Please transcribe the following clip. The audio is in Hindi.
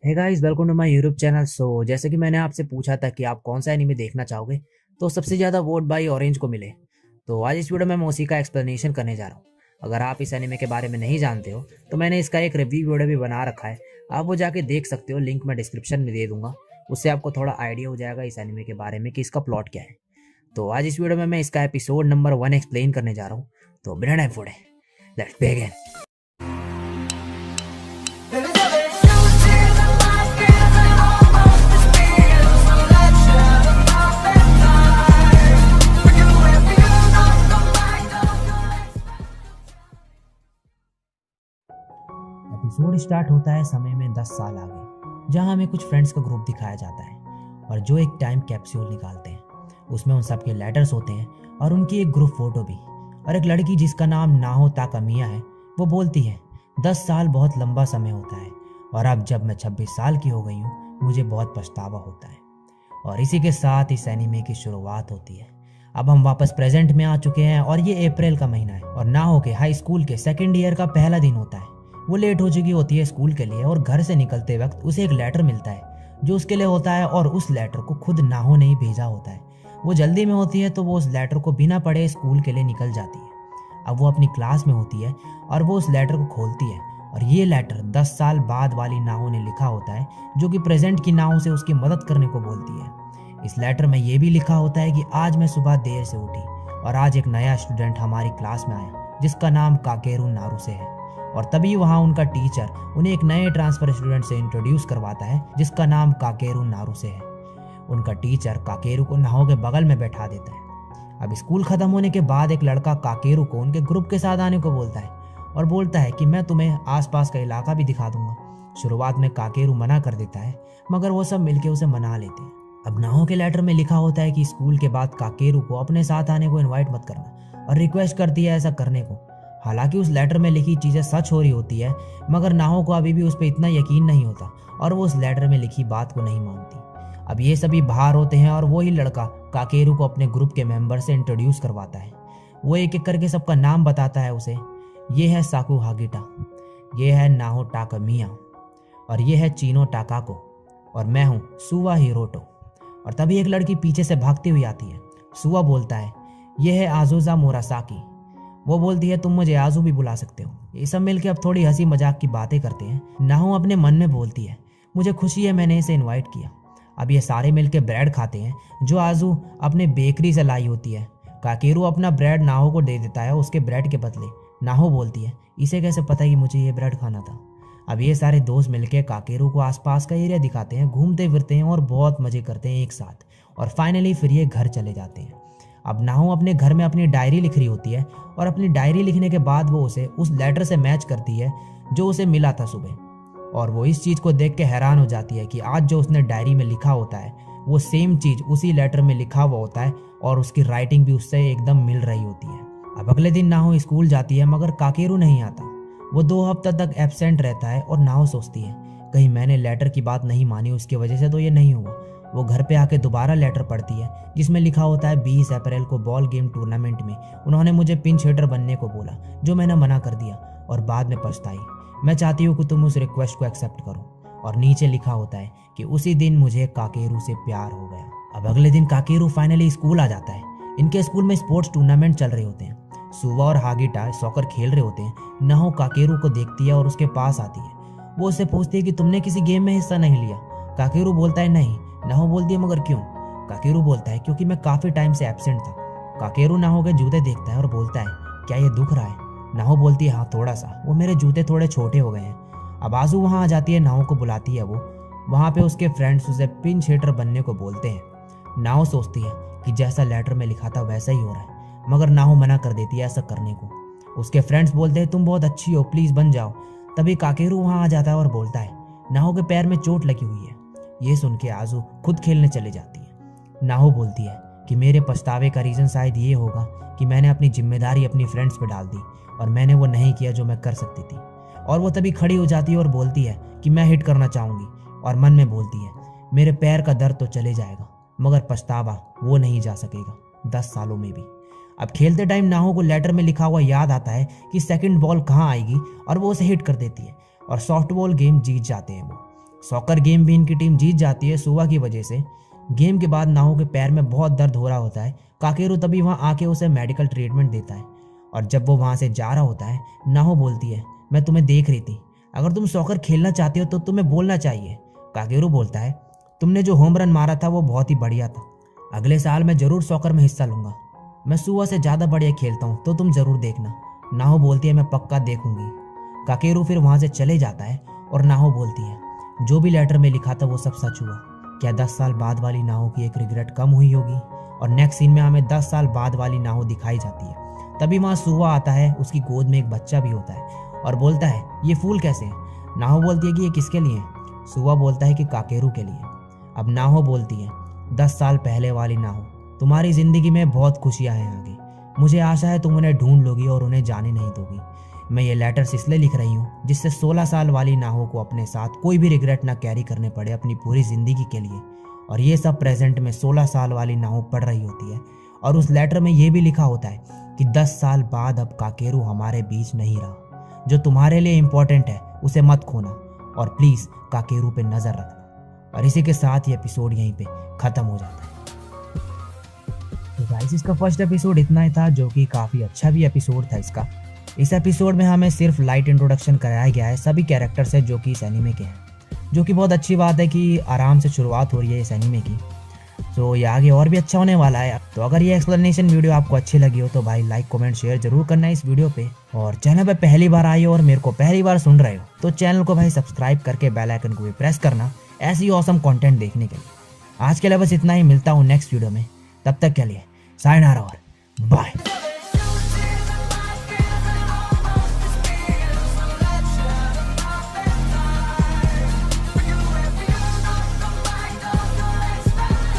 Hey guys, welcome to my YouTube channel. जैसे कि मैंने आपसे पूछा था कि आप कौन सा एनीमे देखना चाहोगे, तो सबसे ज़्यादा वोट भाई ऑरेंज को मिले। तो आज इस वीडियो में मैं उसी का एक्सप्लेनेशन करने जा रहा हूँ। अगर आप इस एनीमे के बारे में नहीं जानते हो तो मैंने इसका एक रिव्यू वीडियो भी बना रखा है, आप वो जाके देख सकते हो, लिंक मैं डिस्क्रिप्शन में दे दूंगा। उससे आपको थोड़ा आइडिया हो जाएगा इस एनीमे के बारे में कि इसका प्लॉट क्या है। तो आज इस वीडियो में मैं इसका एपिसोड नंबर 1 एक्सप्लेन करने जा रहा हूँ। तो बिना टाइम फोड़े लेट्स बिगिन। एपिसोड स्टार्ट होता है समय में 10 साल आगे, जहां हमें कुछ फ्रेंड्स का ग्रुप दिखाया जाता है और जो एक टाइम कैप्सूल निकालते हैं। उसमें उन सबके लेटर्स होते हैं और उनकी एक ग्रुप फोटो भी। और एक लड़की जिसका नाम नाहो ताकामिया है, वो बोलती है 10 साल बहुत लंबा समय होता है और अब जब मैं 26 साल की हो गई हूँ मुझे बहुत पछतावा होता है। और इसी के साथ इस एनीमे की शुरुआत होती है। अब हम वापस प्रेजेंट में आ चुके हैं और ये अप्रैल का महीना है और नाहो के हाई स्कूल के सेकेंड ईयर का पहला दिन होता है। वो लेट हो चुकी होती है स्कूल के लिए और घर से निकलते वक्त उसे एक लेटर मिलता है जो उसके लिए होता है और उस लेटर को खुद नाहो ने ही भेजा होता है। वो जल्दी में होती है तो वो उस लेटर को बिना पढ़े स्कूल के लिए निकल जाती है। अब वो अपनी क्लास में होती है और वो उस लेटर को खोलती है और ये लेटर 10 साल बाद वाली नाहो ने लिखा होता है, जो कि प्रेजेंट की नाहो से उसकी मदद करने को बोलती है। इस लेटर में ये भी लिखा होता है कि आज मैं सुबह देर से उठी और आज एक नया स्टूडेंट हमारी क्लास में आया जिसका नाम काकेरू नारुसे है। और तभी वहाँ उनका टीचर उन्हें एक नए ट्रांसफर स्टूडेंट से इंट्रोड्यूस करवाता है जिसका नाम काकेरू नारुसे है। उनका टीचर काकेरू को नाहो के बगल में बैठा देता है। अब स्कूल खत्म होने के बाद एक लड़का काकेरू को उनके ग्रुप के साथ आने को बोलता है और बोलता है कि मैं तुम्हें आसपास का इलाका भी दिखा दूंगा। शुरुआत में काकेरू मना कर देता है, मगर वो सब मिलके उसे मना लेते हैं। अब नाहो के लेटर में लिखा होता है कि स्कूल के बाद काकेरू को अपने साथ आने को इनवाइट मत करना और रिक्वेस्ट करती है ऐसा करने को। हालांकि उस लेटर में लिखी चीजें सच हो रही होती है, मगर नाहो को अभी भी उस पर इतना यकीन नहीं होता और वो उस लेटर में लिखी बात को नहीं मानती। अब ये सभी बाहर होते हैं और वही लड़का काकेरू को अपने ग्रुप के मेंबर से इंट्रोड्यूस करवाता है। वो एक एक करके सबका नाम बताता है उसे। ये है साकू हागिटा, ये है नाहो टाकामिया और ये है चीनो टाकाको और मैं हूँ सुवा हिरोटो। और तभी एक लड़की पीछे से भागती हुई आती है। सुवा बोलता है ये है आजुजा मोरासाकी। वो बोलती है तुम मुझे आजू भी बुला सकते हो। ये सब मिलके अब थोड़ी हंसी मजाक की बातें करते हैं। नाहो अपने मन में बोलती है मुझे खुशी है मैंने इसे इनवाइट किया। अब ये सारे मिलके ब्रेड खाते हैं जो आजू अपने बेकरी से लाई होती है। काकेरू अपना ब्रेड नाहो को दे देता है उसके ब्रेड के बदले। नाहो बोलती है इसे कैसे पता कि मुझे ये ब्रेड खाना था। अब ये सारे दोस्त मिलके काकेरू को आसपास का एरिया दिखाते हैं, घूमते फिरते हैं और बहुत मजे करते हैं एक साथ। और फाइनली फिर ये घर चले जाते हैं। अब नाहो अपने घर में अपनी डायरी लिख रही होती है और अपनी डायरी लिखने के बाद वो उसे उस लेटर से मैच करती है जो उसे मिला था सुबह। और वो इस चीज़ को देख के हैरान हो जाती है कि आज जो उसने डायरी में लिखा होता है वो सेम चीज़ उसी लेटर में लिखा हुआ होता है और उसकी राइटिंग भी उससे एकदम मिल रही होती है। अब अगले दिन नाहो स्कूल जाती है मगर काकेरू नहीं आता। वो 2 हफ्ते तक एब्सेंट रहता है और नाहो सोचती है कहीं मैंने लेटर की बात नहीं मानी उसकी वजह से तो ये नहीं हुआ। वो घर पे आके दोबारा लेटर पढ़ती है जिसमें लिखा होता है 20 अप्रैल को बॉल गेम टूर्नामेंट में उन्होंने मुझे पिंच हिटर बनने को बोला जो मैंने मना कर दिया और बाद में पछताई। मैं चाहती हूँ कि तुम उस रिक्वेस्ट को एक्सेप्ट करो। और नीचे लिखा होता है कि उसी दिन मुझे काकेरू से प्यार हो गया। अब अगले दिन काकेरू फाइनली स्कूल आ जाता है। इनके स्कूल में स्पोर्ट्स टूर्नामेंट चल रहे होते हैं। सुवा और हागिटा सॉकर खेल रहे होते हैं। नाहो काकेरू को देखती है और उसके पास आती है। वो उससे पूछती है कि तुमने किसी गेम में हिस्सा नहीं लिया। काकेरू बोलता है नहीं। नाहो बोलती है मगर क्यों। काकेरू बोलता है क्योंकि मैं काफी टाइम से एब्सेंट था। काकेरू नाहो के जूते देखता है और बोलता है क्या ये दुख रहा है। नाहो बोलती है हाँ थोड़ा सा, वो मेरे जूते थोड़े छोटे हो गए हैं। अब आजू वहाँ आ जाती है, नाहो को बुलाती है। वो वहाँ पे उसके फ्रेंड्स उसे पिंच हिटर बनने को बोलते हैं। नाहो सोचती है कि जैसा लेटर में लिखा था वैसा ही हो रहा है, मगर नाहो मना कर देती है ऐसा करने को। उसके फ्रेंड्स बोलते हैं तुम बहुत अच्छी हो, प्लीज बन जाओ। तभी काकेरू वहाँ आ जाता है और बोलता है नाहो के पैर में चोट लगी हुई है। ये सुन के आजू खुद खेलने चली जाती है। नाहो बोलती है कि मेरे पछतावे का रीजन शायद ये होगा कि मैंने अपनी जिम्मेदारी अपनी फ्रेंड्स पे डाल दी और मैंने वो नहीं किया जो मैं कर सकती थी। और वो तभी खड़ी हो जाती है और बोलती है कि मैं हिट करना चाहूंगी। और मन में बोलती है मेरे पैर का दर्द तो चले जाएगा मगर पछतावा वो नहीं जा सकेगा 10 सालों में भी। अब खेलते टाइम नाहो को लेटर में लिखा हुआ याद आता है कि सेकंड बॉल कहाँ आएगी और वो उसे हिट कर देती है और सॉफ्ट बॉल गेम जीत जाते हैं वो। सॉकर गेम भी इनकी टीम जीत जाती है सुवा की वजह से। गेम के बाद नाहो के पैर में बहुत दर्द हो रहा होता है। काकेरू तभी वहाँ आके उसे मेडिकल ट्रीटमेंट देता है और जब वो वहाँ से जा रहा होता है नाहो बोलती है, मैं तुम्हें देख रही थी, अगर तुम सॉकर खेलना चाहते हो तो तुम्हें बोलना चाहिए। काकेरू बोलता है, तुमने जो होम रन मारा था वो बहुत ही बढ़िया था, अगले साल मैं जरूर सॉकर में हिस्सा लूंगा, मैं सुवा से ज़्यादा बढ़िया खेलता हूँ तो तुम ज़रूर देखना। नाहो बोलती है, मैं पक्का देखूंगी। काकेरू फिर वहाँ से चले जाता है और नाहो बोलती है, जो भी लेटर में लिखा था वो सब सच हुआ। क्या 10 साल बाद वाली नाहो की एक रिग्रेट कम हुई होगी? और नेक्स्ट सीन में हमें 10 साल बाद वाली नाहो दिखाई जाती है। तभी वहाँ सुवा आता है, उसकी गोद में एक बच्चा भी होता है और बोलता है, ये फूल कैसे है? नाहो बोलती है कि ये किसके लिए? सुवा बोलता है कि काकेरू के लिए। अब नाहो बोलती है, 10 साल पहले वाली नाहो, तुम्हारी जिंदगी में बहुत खुशियां हैं आगे, मुझे आशा है तुम उन्हें ढूंढ लोगी और उन्हें जाने नहीं दोगी। मैं ये लेटर्स इसलिए लिख रही हूँ जिससे 16 साल वाली नाहो को अपने साथ कोई भी रिग्रेट ना कैरी करने पड़े अपनी पूरी जिंदगी के लिए। और ये सब प्रेजेंट में 16 साल वाली नाहो पढ़ रही होती है और उस लेटर में ये भी लिखा होता है कि 10 साल बाद अब काकेरू हमारे बीच नहीं रहा, जो तुम्हारे लिए इम्पोर्टेंट है उसे मत खोना और प्लीज काकेरू पे नजर रखना। और इसी के साथ ये एपिसोड यहीं पे खत्म हो जाता है। तो गाइस इसका फर्स्ट एपिसोड इतना ही था, जो कि काफी अच्छा भी एपिसोड था इसका। इस एपिसोड में हमें सिर्फ लाइट इंट्रोडक्शन कराया गया है सभी कैरेक्टर से जो कि इस एनीमे के हैं, जो कि बहुत अच्छी बात है कि आराम से शुरुआत हो रही है इस एनीमे की। तो ये आगे और भी अच्छा होने वाला है। तो अगर ये एक्सप्लेनेशन वीडियो आपको अच्छी लगी हो तो भाई लाइक कमेंट शेयर जरूर करना है इस वीडियो पे। और चैनल पे पहली बार आए हो और मेरे को पहली बार सुन रहे हो तो चैनल को भाई सब्सक्राइब करके बेल आइकन को भी प्रेस करना ऐसी ही ऑसम कंटेंट देखने के लिए। आज के लिए बस इतना ही, मिलता हूँ नेक्स्ट वीडियो में, तब तक के लिए सायनारा और बाय।